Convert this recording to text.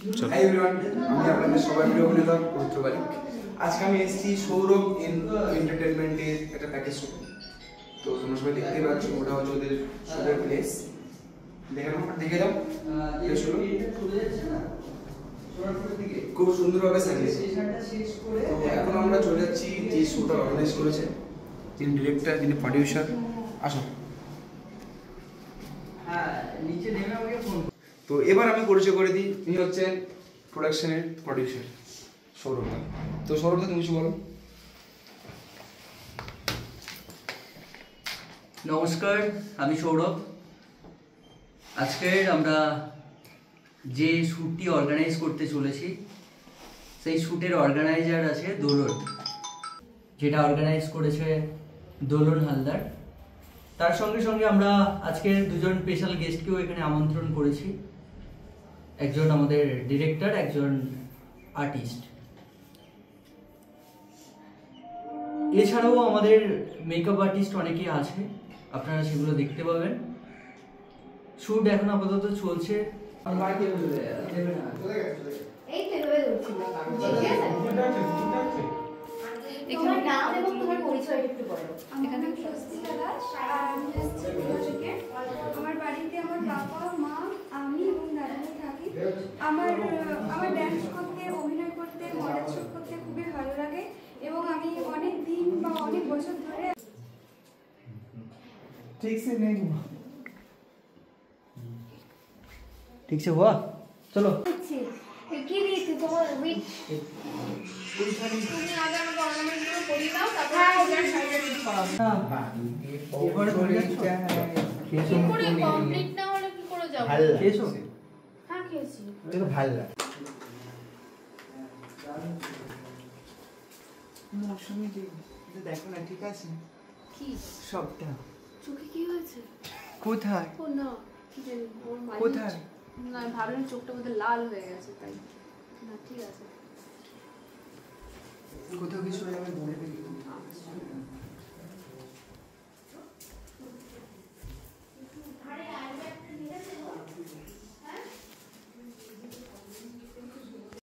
Hi everyone, আমি আপনাদের সবাই প্রিয় অভিনেতা পবিত্র বারিক। আজকে আমি এসেছি সৌরভ এন্টারটেনমেন্টের একটা প্যাকেজ শুট। তো তোমরা সবাই দেখতেই পাচ্ছ, ওটা হচ্ছে ওদের শুটের প্লেস। দেখে দাও, খুব সুন্দরভাবে সাজিয়েছে। তো এখন আমরা চলে যাচ্ছি যে শুটটা অর্গানাইজ করেছে, যিনি ডিরেক্টর, যিনি প্রডিউসার। আসো। তো এবার আমি পরিচয় করে দিই, ইনি হচ্ছেন প্রোডাকশনের প্রডিউসার সৌরভদা। তো সৌরভদা, তুমি কিছু বলো। নমস্কার, আমি সৌরভ। আজকে আমরা যে শ্যুটটি অর্গানাইজ করতে চলেছি, সেই শ্যুটের অর্গানাইজার আছে দোলন, যেটা অর্গানাইজ করেছে দোলন হালদার। তার সঙ্গে সঙ্গে আমরা আজকের দুজন স্পেশাল গেস্টকেও এখানে আমন্ত্রণ করেছি। একজন আমাদের ডিরেক্টর, একজন আর্টিস্ট। এছাড়াও আমাদের মেকআপ আর্টিস্ট অনেকেই আছে, আপনারা সেগুলো দেখতে পাবেন। শুট এখন আপাতত চলছে। তোমার নাম এবং তোমার পরিচয় একটু বলো। এখানে আমার বাড়িতে আমার বাবা, মা, আমি এবং দাদা থাকি। আমার ড্যান্স করতে, অভিনয় করতে, মডেল শুট করতে খুবই ভালো লাগে এবং আমি অনেক দিন বা অনেক বছর ধরে ঠিক আছে, হুয়া চলো। কি দিয়েছি তোমার উইক? তুমি আগে আমাকে অর্নামেন্টগুলো পরিয়ে দাও, তারপর তোমার শাড়িটা রেডি করাবো। কি করে কমপ্লিট না হলে কি করে যাব? খেয়েছো? হ্যাঁ খেয়েছি। এটা ভালো লাগে। মৌসুমি দেখো না, ঠিক আছে? কি সবটা চোখে কি হয়েছে? কোথায়? ও না, কি জানি ওর মাঝে কোথায়? না, আমি ভাবলাম চোখটা বোধহয় লাল হয়ে গেছে, তাই না। ঠিক আছে, কোথাও কিছু হলে আমি বলে দিই।